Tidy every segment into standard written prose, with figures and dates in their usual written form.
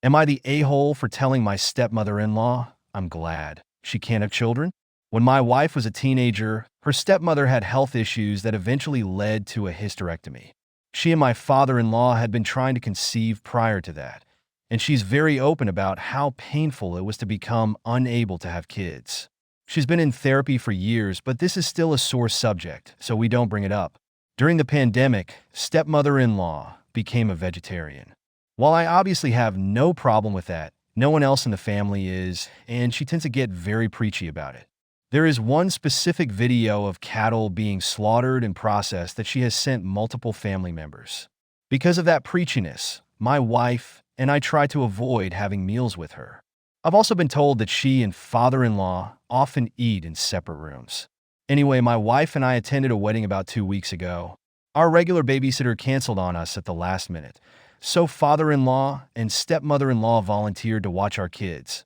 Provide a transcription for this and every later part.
Am I the a-hole for telling my stepmother-in-law I'm glad she can't have children? When my wife was a teenager, her stepmother had health issues that eventually led to a hysterectomy. She and my father-in-law had been trying to conceive prior to that, and she's very open about how painful it was to become unable to have kids. She's been in therapy for years, but this is still a sore subject, so we don't bring it up. During the pandemic, stepmother-in-law became a vegetarian. While I obviously have no problem with that, no one else in the family is, and she tends to get very preachy about it. There is one specific video of cattle being slaughtered and processed that she has sent multiple family members. Because of that preachiness, my wife and I try to avoid having meals with her. I've also been told that she and father-in-law often eat in separate rooms. Anyway, my wife and I attended a wedding about 2 weeks ago. Our regular babysitter canceled on us at the last minute, so father-in-law and stepmother-in-law volunteered to watch our kids,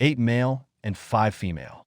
8 male and 5 female.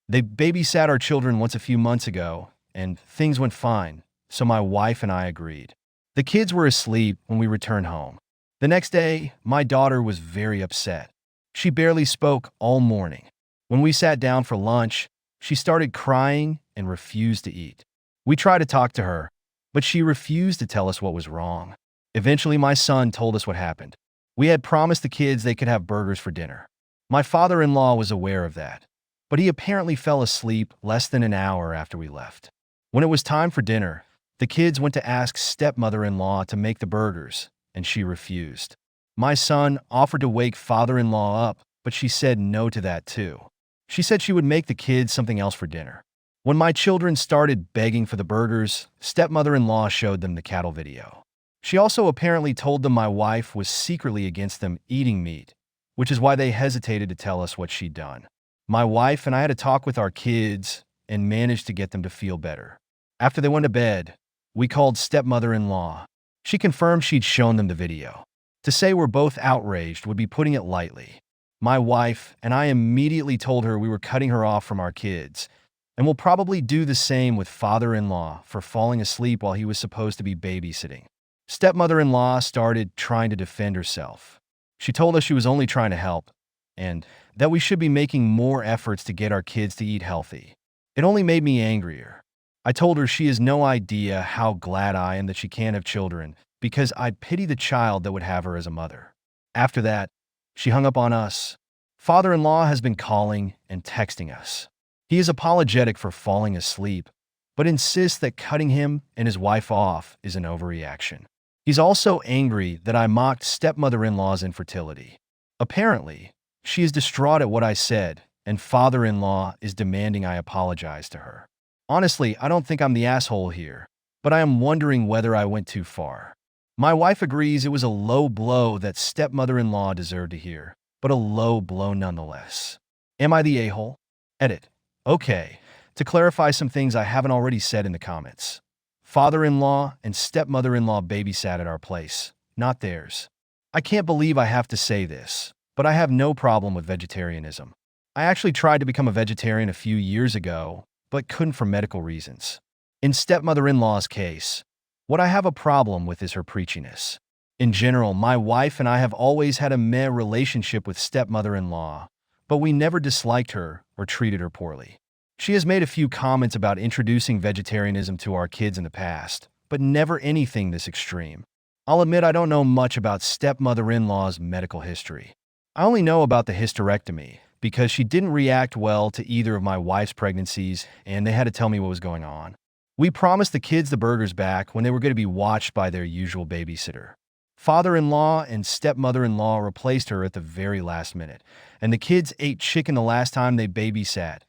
They babysat our children once a few months ago, and things went fine, so my wife and I agreed. The kids were asleep when we returned home. The next day, my daughter was very upset. She barely spoke all morning. When we sat down for lunch, she started crying and refused to eat. We tried to talk to her, but she refused to tell us what was wrong. Eventually, my son told us what happened. We had promised the kids they could have burgers for dinner. My father-in-law was aware of that, but he apparently fell asleep less than an hour after we left. When it was time for dinner, the kids went to ask stepmother-in-law to make the burgers, and she refused. My son offered to wake father-in-law up, but she said no to that too. She said she would make the kids something else for dinner. When my children started begging for the burgers, stepmother-in-law showed them the cattle video. She also apparently told them my wife was secretly against them eating meat, which is why they hesitated to tell us what she'd done. My wife and I had a talk with our kids and managed to get them to feel better. After they went to bed, we called stepmother-in-law. She confirmed she'd shown them the video. To say we're both outraged would be putting it lightly. My wife and I immediately told her we were cutting her off from our kids, and we'll probably do the same with father-in-law for falling asleep while he was supposed to be babysitting. Stepmother-in-law started trying to defend herself. She told us she was only trying to help, and that we should be making more efforts to get our kids to eat healthy. It only made me angrier. I told her she has no idea how glad I am that she can't have children, because I pity the child that would have her as a mother. After that, she hung up on us. Father-in-law has been calling and texting us. He is apologetic for falling asleep, but insists that cutting him and his wife off is an overreaction. He's also angry that I mocked stepmother-in-law's infertility. Apparently, she is distraught at what I said, and father-in-law is demanding I apologize to her. Honestly, I don't think I'm the asshole here, but I am wondering whether I went too far. My wife agrees it was a low blow that stepmother-in-law deserved to hear, but a low blow nonetheless. Am I the a-hole? Edit. Okay, to clarify some things I haven't already said in the comments. Father-in-law and stepmother-in-law babysat at our place, not theirs. I can't believe I have to say this, but I have no problem with vegetarianism. I actually tried to become a vegetarian a few years ago, but couldn't for medical reasons. In stepmother-in-law's case, what I have a problem with is her preachiness. In general, my wife and I have always had a meh relationship with stepmother-in-law, but we never disliked her or treated her poorly. She has made a few comments about introducing vegetarianism to our kids in the past, but never anything this extreme. I'll admit I don't know much about stepmother-in-law's medical history. I only know about the hysterectomy because she didn't react well to either of my wife's pregnancies, and they had to tell me what was going on. We promised the kids the burgers back when they were going to be watched by their usual babysitter. Father-in-law and stepmother-in-law replaced her at the very last minute, and the kids ate chicken the last time they babysat.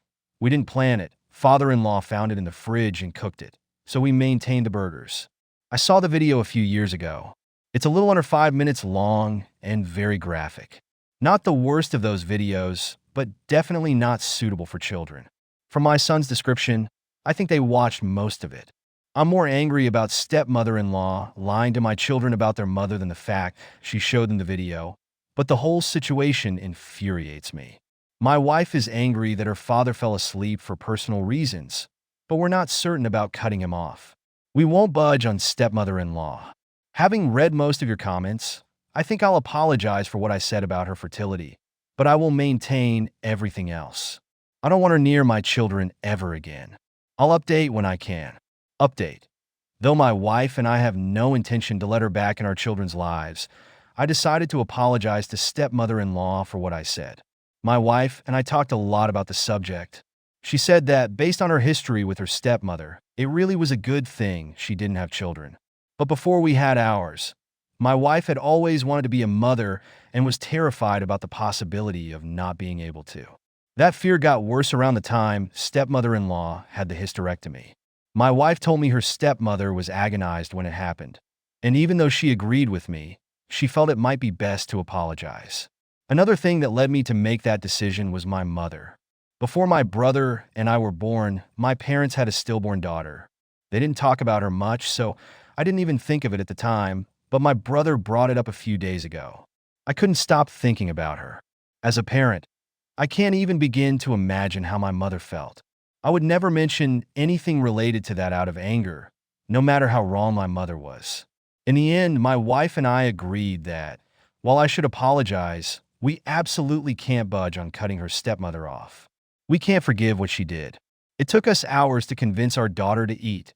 We didn't plan it. Father-in-law found it in the fridge and cooked it, so we maintained the burgers. I saw the video a few years ago. It's a little under 5 minutes long and very graphic. Not the worst of those videos, but definitely not suitable for children. From my son's description, I think they watched most of it. I'm more angry about stepmother-in-law lying to my children about their mother than the fact she showed them the video, but the whole situation infuriates me. My wife is angry that her father fell asleep for personal reasons, but we're not certain about cutting him off. We won't budge on stepmother-in-law. Having read most of your comments, I think I'll apologize for what I said about her fertility, but I will maintain everything else. I don't want her near my children ever again. I'll update when I can. Update. Though my wife and I have no intention to let her back in our children's lives, I decided to apologize to stepmother-in-law for what I said. My wife and I talked a lot about the subject. She said that based on her history with her stepmother, it really was a good thing she didn't have children. But before we had ours, my wife had always wanted to be a mother and was terrified about the possibility of not being able to. That fear got worse around the time stepmother-in-law had the hysterectomy. My wife told me her stepmother was agonized when it happened, and even though she agreed with me, she felt it might be best to apologize. Another thing that led me to make that decision was my mother. Before my brother and I were born, my parents had a stillborn daughter. They didn't talk about her much, so I didn't even think of it at the time, but my brother brought it up a few days ago. I couldn't stop thinking about her. As a parent, I can't even begin to imagine how my mother felt. I would never mention anything related to that out of anger, no matter how wrong my mother was. In the end, my wife and I agreed that, while I should apologize, we absolutely can't budge on cutting her stepmother off. We can't forgive what she did. It took us hours to convince our daughter to eat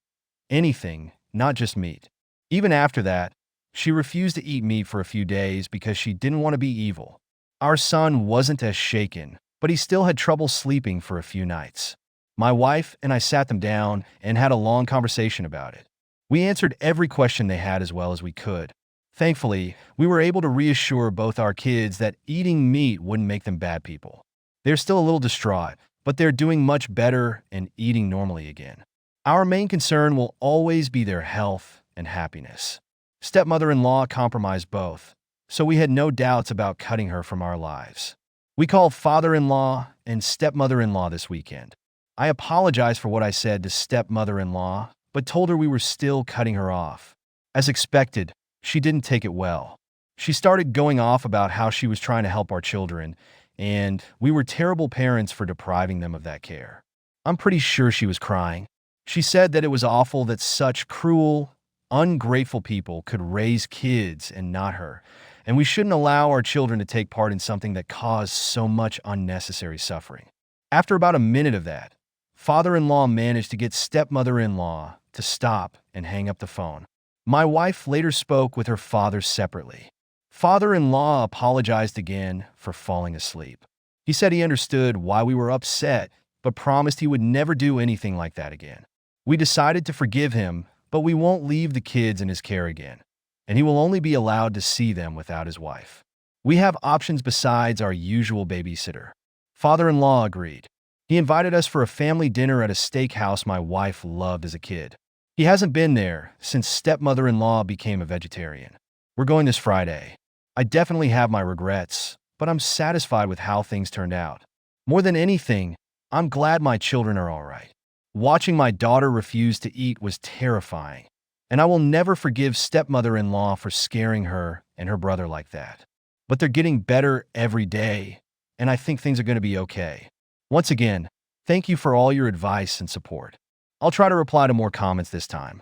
anything, not just meat. Even after that, she refused to eat meat for a few days because she didn't want to be evil. Our son wasn't as shaken, but he still had trouble sleeping for a few nights. My wife and I sat them down and had a long conversation about it. We answered every question they had as well as we could. Thankfully, we were able to reassure both our kids that eating meat wouldn't make them bad people. They're still a little distraught, but they're doing much better and eating normally again. Our main concern will always be their health and happiness. Stepmother-in-law compromised both, so we had no doubts about cutting her from our lives. We called father-in-law and stepmother-in-law this weekend. I apologized for what I said to stepmother-in-law, but told her we were still cutting her off. As expected, she didn't take it well. She started going off about how she was trying to help our children, and we were terrible parents for depriving them of that care. I'm pretty sure she was crying. She said that it was awful that such cruel, ungrateful people could raise kids and not her, and we shouldn't allow our children to take part in something that caused so much unnecessary suffering. After about a minute of that, father-in-law managed to get stepmother-in-law to stop and hang up the phone. My wife later spoke with her father separately. Father-in-law apologized again for falling asleep. He said he understood why we were upset, but promised he would never do anything like that again. We decided to forgive him, but we won't leave the kids in his care again, and he will only be allowed to see them without his wife. We have options besides our usual babysitter. Father-in-law agreed. He invited us for a family dinner at a steakhouse my wife loved as a kid. He hasn't been there since stepmother-in-law became a vegetarian. We're going this Friday. I definitely have my regrets, but I'm satisfied with how things turned out. More than anything, I'm glad my children are all right. Watching my daughter refuse to eat was terrifying, and I will never forgive stepmother-in-law for scaring her and her brother like that. But they're getting better every day, and I think things are going to be okay. Once again, thank you for all your advice and support. I'll try to reply to more comments this time.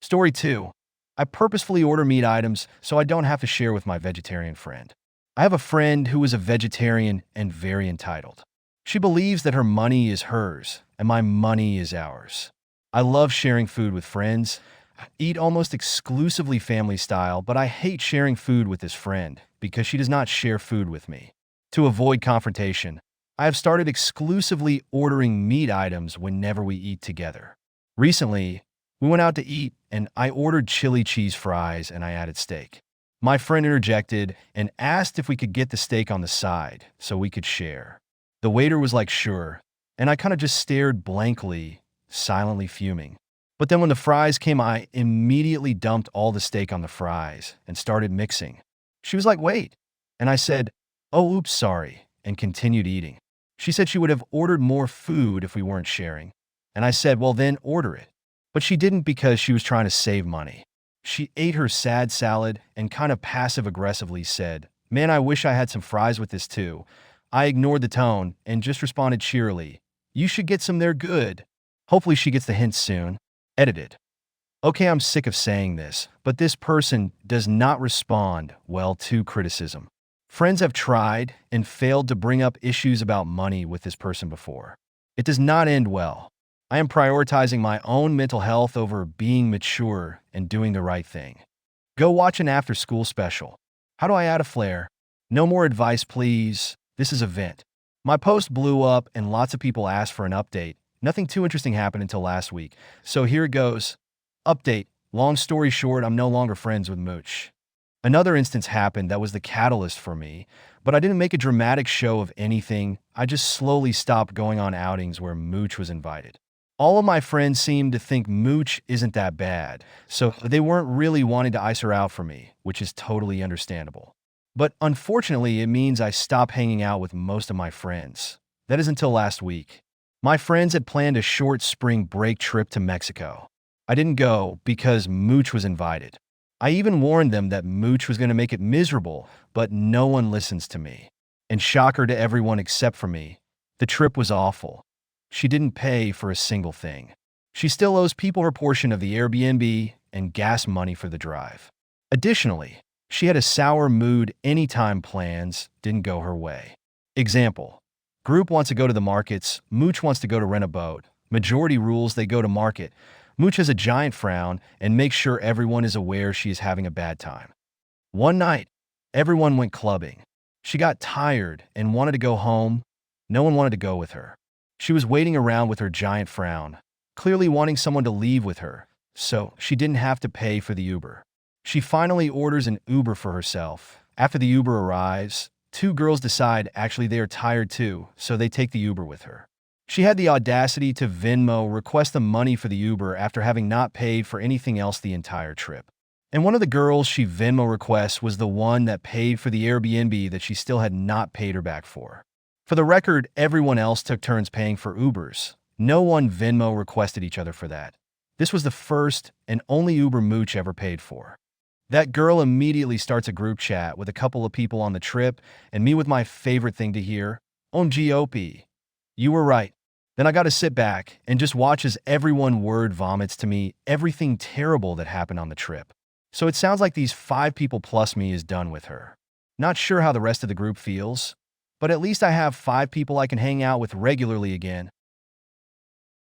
Story 2. I purposefully order meat items so I don't have to share with my vegetarian friend. I have a friend who is a vegetarian and very entitled. She believes that her money is hers and my money is ours. I love sharing food with friends. I eat almost exclusively family style, but I hate sharing food with this friend because she does not share food with me. To avoid confrontation, I have started exclusively ordering meat items whenever we eat together. Recently, we went out to eat and I ordered chili cheese fries and I added steak. My friend interjected and asked if we could get the steak on the side so we could share. The waiter was like, sure, and I kind of just stared blankly, silently fuming. But then when the fries came, I immediately dumped all the steak on the fries and started mixing. She was like, wait. And I said, oh, oops, sorry, and continued eating. She said she would have ordered more food if we weren't sharing. And I said, well, then order it. But she didn't because she was trying to save money. She ate her sad salad and kind of passive-aggressively said, man, I wish I had some fries with this too. I ignored the tone and just responded cheerily, you should get some, they're good. Hopefully she gets the hint soon. Edited. Okay, I'm sick of saying this, but this person does not respond well to criticism. Friends have tried and failed to bring up issues about money with this person before. It does not end well. I am prioritizing my own mental health over being mature and doing the right thing. Go watch an after-school special. How do I add a flare? No more advice, please. This is a vent. My post blew up and lots of people asked for an update. Nothing too interesting happened until last week. So here it goes. Update. Long story short, I'm no longer friends with Mooch. Another instance happened that was the catalyst for me, but I didn't make a dramatic show of anything. I just slowly stopped going on outings where Mooch was invited. All of my friends seemed to think Mooch isn't that bad, so they weren't really wanting to ice her out for me, which is totally understandable. But unfortunately, it means I stopped hanging out with most of my friends. That is until last week. My friends had planned a short spring break trip to Mexico. I didn't go because Mooch was invited. I even warned them that Mooch was going to make it miserable, but no one listens to me. And shocker to everyone except for me, the trip was awful. She didn't pay for a single thing. She still owes people her portion of the Airbnb and gas money for the drive. Additionally, she had a sour mood anytime plans didn't go her way. Example: group wants to go to the markets, Mooch wants to go to rent a boat. Majority rules they go to market. Mooch has a giant frown and makes sure everyone is aware she is having a bad time. One night, everyone went clubbing. She got tired and wanted to go home. No one wanted to go with her. She was waiting around with her giant frown, clearly wanting someone to leave with her, so she didn't have to pay for the Uber. She finally orders an Uber for herself. After the Uber arrives, two girls decide actually they are tired too, so they take the Uber with her. She had the audacity to Venmo request the money for the Uber after having not paid for anything else the entire trip. And one of the girls she Venmo requests was the one that paid for the Airbnb that she still had not paid her back for. For the record, everyone else took turns paying for Ubers. No one Venmo requested each other for that. This was the first and only Uber Mooch ever paid for. That girl immediately starts a group chat with a couple of people on the trip, and me with my favorite thing to hear, OMG, you were right. Then I got to sit back and just watch as everyone word vomits to me everything terrible that happened on the trip. So it sounds like these 5 people plus me is done with her. Not sure how the rest of the group feels, but at least I have 5 people I can hang out with regularly again.